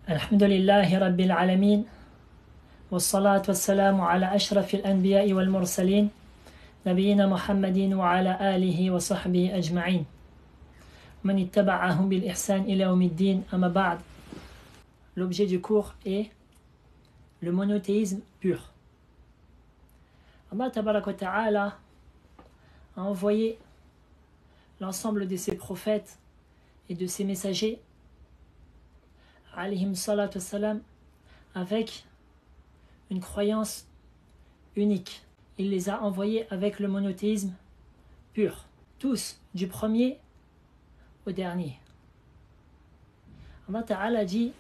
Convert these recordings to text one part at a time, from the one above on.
الحمد لله رب العالمين والصلاة والسلام على أشرف الأنبياء والمرسلين نبينا محمد وعلى آله وصحبه أجمعين من اتبعهم بالإحسان إلى يوم الدين أما بعد. L'objet du cours est le monothéisme pur. Allah tabaraka wa ta'ala a envoyé l'ensemble de ses prophètes et de ses messagers alayhim salatu wassalam, avec une croyance unique. Il les a envoyés avec le monothéisme pur, tous, du premier au dernier. Allah Ta'ala dit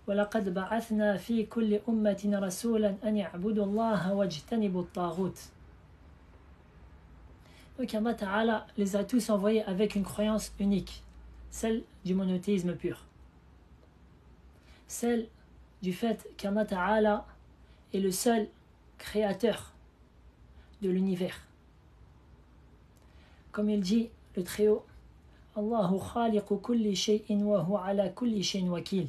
وَلَقَدْ بَعَثْنَا فِي كُلِّ أُمَّةٍ رَسُولًا أَنْ يَعْبُدُوا اللَّهَ وَاجْتَنِبُوا الطَّاغُوتَ. Donc Allah Ta'ala les a tous envoyés avec une croyance unique, celle du monothéisme pur. Celle du fait qu'Allah Ta'ala est le seul créateur de l'univers. Comme il dit, le Très-Haut, Allahu khaliqu kulli shay'in wa huwa ala kulli shay'in wakil.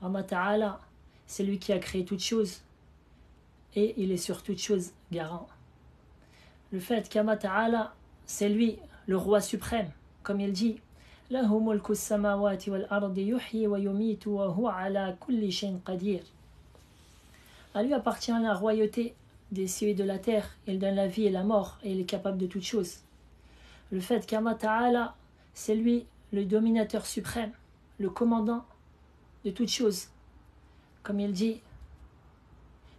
Allah Ta'ala, c'est lui qui a créé toutes choses et il est sur toutes choses garant. Le fait qu'Allah Ta'ala, c'est lui le roi suprême, comme il dit, له ملك السماوات والأرض يحيي ويميت وهو على كل شيء قدير. À lui appartient la royauté des cieux et de la terre. Il donne la vie et la mort et il est capable de toutes choses. Le fait qu'Allah Ta'ala, c'est lui le dominateur suprême, le commandant de toutes choses. Comme il dit,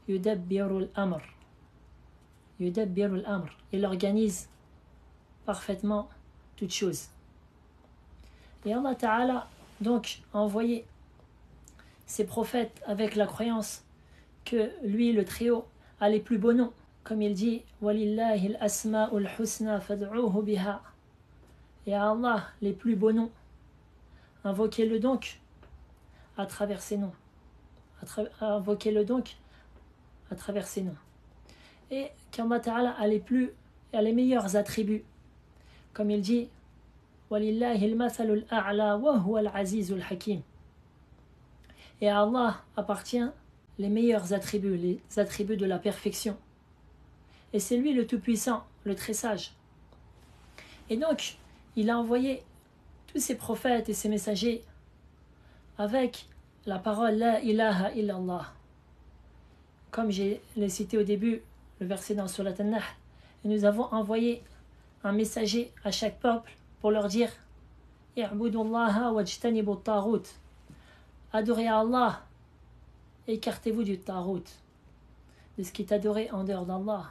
Yudabbirul Amr. Yudabbirul Amr. Il organise parfaitement toutes choses. Et Allah Ta'ala donc a envoyé ses prophètes avec la croyance que lui, le Très-Haut, a les plus beaux noms. Comme il dit, وَلِلَّهِ الْأَسْمَاءُ الْحُسْنَى فَادْعُوهُ بِهَا. Et à Allah, les plus beaux noms. Invoquez-le donc à travers ses noms. Invoquez-le donc à travers ses noms. Et qu'Allah Ta'ala a les meilleurs attributs. Comme il dit, وَلِلَّهِ الْمَثَلُ الْأَعْلَى وَهُوَ الْعَزِيزُ الْحَكِيمُ. Et à Allah appartient les meilleurs attributs, les attributs de la perfection. Et c'est lui le Tout-Puissant, le Très Sage. Et donc, il a envoyé tous ses prophètes et ses messagers avec la parole La ilaha illallah. Comme je l'ai cité au début, le verset dans Surat An-Nahl, nous avons envoyé un messager à chaque peuple pour leur dire I'budullaha wajtanibu at-taghut. Adorez Allah, écartez-vous du taghut, de ce qui est adoré en dehors d'Allah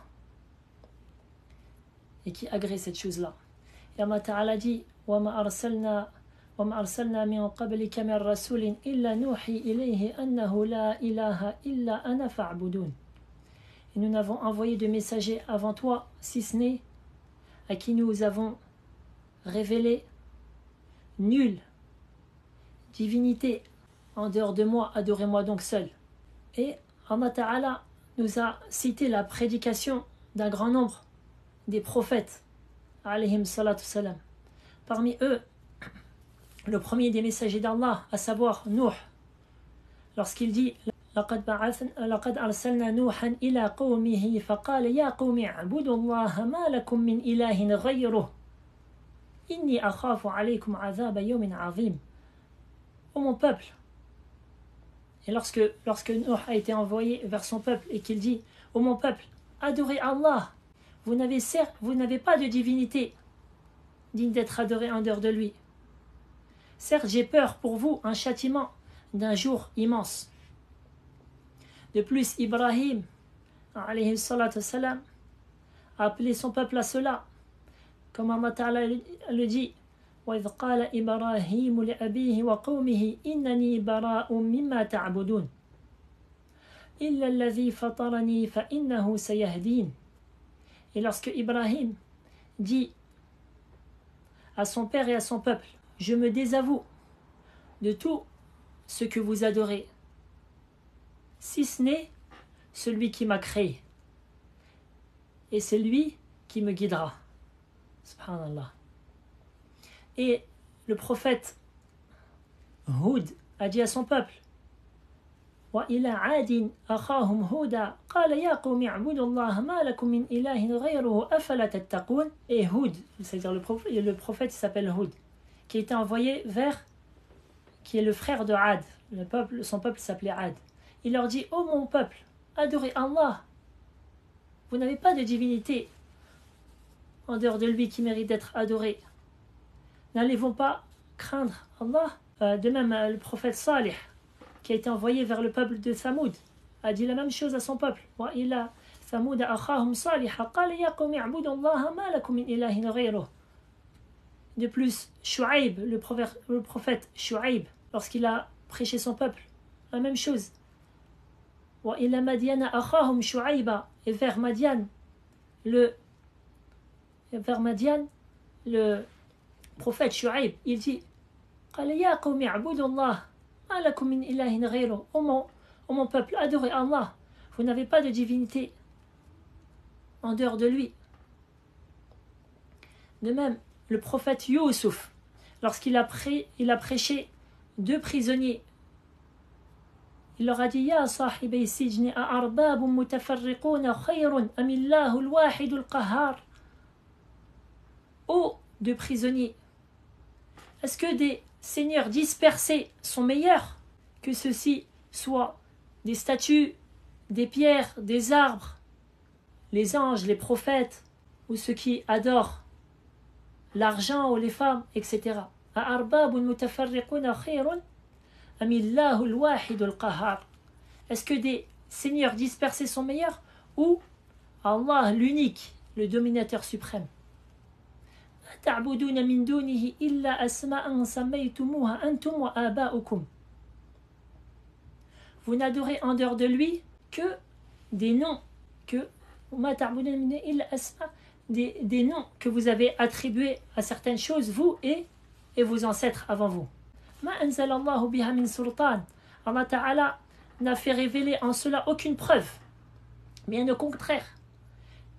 et qui agrée cette chose-là. Et Allah Ta'ala dit وَمَا أَرْسَلْنَا مِنْ قَبْلِكَ مِنْ رَسُولٍ إِلَّا نُوحِي إِلَيْهِ أَنَّهُ لَا إِلَهَ إِلَّا أَنَا فَاعْبُدُونِ. Et nous n'avons envoyé de messagers avant toi, si ce n'est à qui nous avons révélé nulle divinité en dehors de moi, adorez-moi donc seul. Et Allah Ta'ala nous a cité la prédication d'un grand nombre des prophètes, alayhim salatu salam. Parmi eux, le premier des messagers d'Allah, à savoir Nuh, lorsqu'il dit لقد أرسلنا نوحا إلى قومه فقال يا قوم اعبدوا الله ما لكم من إله غيره إني أخاف عليكم عذاب يوم عظيم. Ô mon peuple, et lorsque Nuh a été envoyé vers son peuple et qu'il dit ô mon peuple, adorez Allah, vous n'avez pas de divinité digne d'être adorée en dehors de lui. Certes, j'ai peur pour vous un châtiment d'un jour immense. De plus, Ibrahim alayhi salatu wassalam, a appelé son peuple à cela, comme Allah Ta'ala le dit وَإِذْ قَالَ إِبْرَاهِيمُ لِأَبِيهِ وَقَوْمِهِ إِنَّنِي بَرَاءٌ مِّمَّا تَعْبُدُونَ إِلَّا الَّذِي فَطَرَنِي فَإِنَّهُ سَيَهْدِينِ. Et lorsque Ibrahim dit à son père et à son peuple, je me désavoue de tout ce que vous adorez, si ce n'est celui qui m'a créé, et c'est lui qui me guidera. Subhanallah. Et le prophète Hud a dit à son peuple وإلى عاد أخاهم هودا قال يا قوم اعبدوا الله ما لكم من إله غيره أفلا تتقون. Et Houd, c'est-à-dire le prophète s'appelle Houd, qui a été envoyé vers, qui est le frère de Ad, son peuple s'appelait Ad. Il leur dit: ô mon peuple, adorez Allah, vous n'avez pas de divinité en dehors de lui qui mérite d'être adoré. N'allez-vous pas craindre Allah? De même, le prophète Salih, qui a été envoyé vers le peuple de Thamoud, a dit la même chose à son peuple. وَإِلَى ثَمُودَ أَخَاهُمْ صَالِحًا قَالَ يَا قَوْمِ اعْبُدُوا اللَّهَ مَا لَكُم مِّنْ إِلَٰهٍ غَيْرُهُ. De plus, Shu'aib, le prophète Shu'aib, lorsqu'il a prêché son peuple, la même chose. وَإِلَى مَدْيَنَ أَخَاهُمْ شُعَيْبًا. Et vers Madian, le prophète Shu'aib, il dit: قَالَ يَا قَوْمِ اعْبُدُوا اللَّهَ مَا لَكُم مِّنْ إِلَٰهٍ غَيْرُهُ. Ô mon peuple, adorez Allah, vous n'avez pas de divinité en dehors de lui. De même, le prophète Youssouf, lorsqu'il a prêché 2 prisonniers, il leur a dit: Ya sahibay sijni a'arbabun mutafarriquna khayrun am illahu al-wahid al-qahhar. Ô 2 prisonniers, est-ce que des seigneurs dispersés sont meilleurs que ceux-ci soient des statues, des pierres, des arbres, les anges, les prophètes, ou ceux qui adorent l'argent ou les femmes, etc. Est-ce que des seigneurs dispersés sont meilleurs ou Allah l'unique, le dominateur suprême? Vous n'adorez en dehors de lui que des noms des noms que vous avez attribués à certaines choses, vous et vos ancêtres avant vous. Allah Ta'ala n'a fait révéler en cela aucune preuve. Bien au contraire,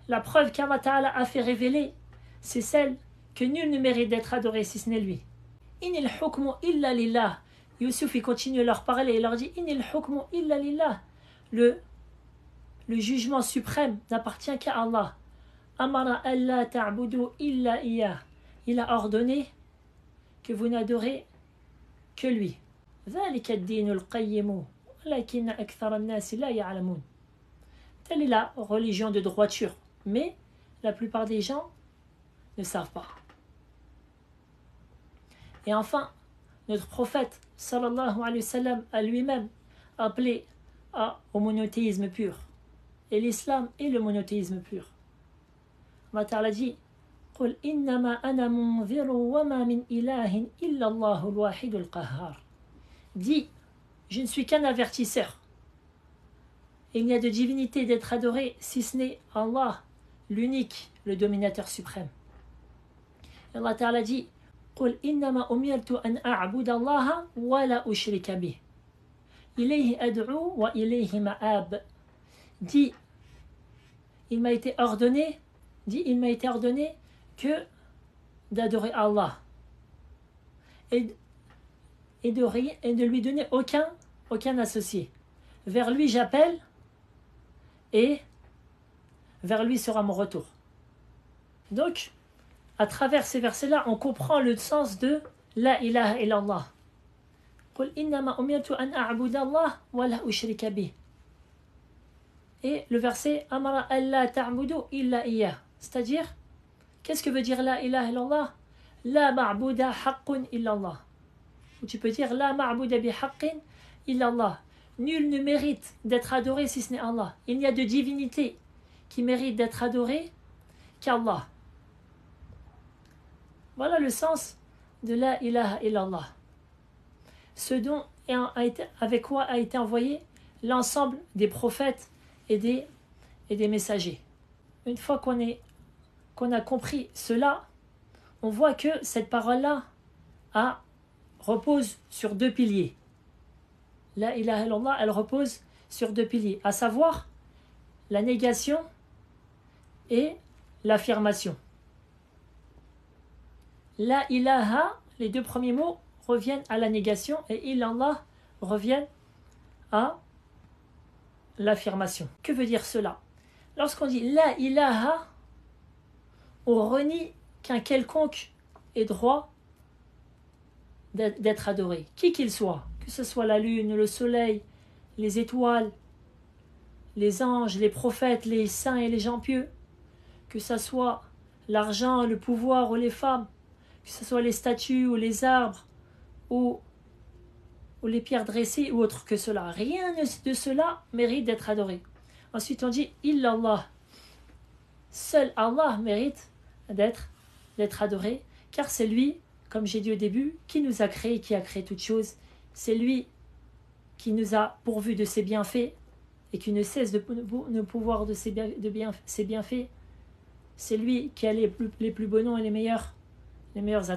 la preuve qu'Allah Ta'ala a fait révéler, c'est celle que nul ne mérite d'être adoré si ce n'est lui. Inil hukmu illa lillah. Youssouf, il continue à leur parler et leur dit: Inil hukmu illa lillah. Le jugement suprême n'appartient qu'à Allah. Amara alla ta'budu illa iyah. Il a ordonné que vous n'adorez que lui. ذلك الدين القيم ولكن أكثر الناس لا يعلمون. Telle est la religion de droiture, mais la plupart des gens ne savent pas. Et enfin, notre prophète sallallahu alayhi wa sallam a lui-même appelé au monothéisme pur. Et l'islam est le monothéisme pur. Allah Ta'ala dit: قُلْ إِنَّمَا أَنَا مُنذِرٌ وَمَا مِنْ إِلَٰهٍ إِلَّا اللَّهُ الْوَاحِدُ الْقَهَّارُ. Dis, je ne suis qu'un avertisseur. Il n'y a de divinité d'être adoré si ce n'est Allah, l'unique, le dominateur suprême. Et Allah Ta'ala dit: قُلْ إِنَّمَا أُمِرْتُ أَنْ أَعْبُدَ اللَّهَ وَلَا أُشْرِكَ بِهِ إِلَيْهِ أَدْعُو وَإِلَيْهِ مَآبِ. Dis, il m'a été ordonné que d'adorer Allah et de lui donner aucun associé. Vers lui j'appelle et vers lui sera mon retour. Donc, à travers ces versets-là, on comprend le sens de La ilaha illallah. قُلْ إِنَّمَا أُمِرْتُ أَنْ أَعْبُدَ اللَّهَ وَلَا أُشْرِكَ بِهِ. Et le verset Amara alla ta'budu illa iyah. C'est-à-dire, qu'est-ce que veut dire La ilaha illallah? La ma'buda haqqun illallah. Ou tu peux dire La ma'buda bi haqqin illallah. Nul ne mérite d'être adoré si ce n'est Allah. Il n'y a de divinité qui mérite d'être adorée qu'Allah. Voilà le sens de La ilaha illallah. Ce dont avec quoi a été envoyé l'ensemble des prophètes et des messagers. Une fois qu'on a compris cela, on voit que cette parole-là repose sur 2 piliers. La ilaha illallah, elle repose sur 2 piliers, à savoir la négation et l'affirmation. La ilaha, les 2 premiers mots reviennent à la négation et illallah reviennent à l'affirmation. Que veut dire cela? Lorsqu'on dit la ilaha, on renie qu'un quelconque ait droit d'être adoré, qui qu'il soit, que ce soit la lune, le soleil, les étoiles, les anges, les prophètes, les saints et les gens pieux, que ce soit l'argent, le pouvoir ou les femmes, que ce soit les statues ou les arbres ou les pierres dressées ou autre que cela. Rien de cela mérite d'être adoré. Ensuite on dit illallah. Seul Allah mérite d'être adoré, car c'est lui, comme j'ai dit au début, qui nous a créé, qui a créé toutes choses. C'est lui qui nous a pourvus de ses bienfaits et qui ne cesse de nous pourvoir de ses bienfaits. C'est lui qui a les plus beaux noms et les meilleurs attributs.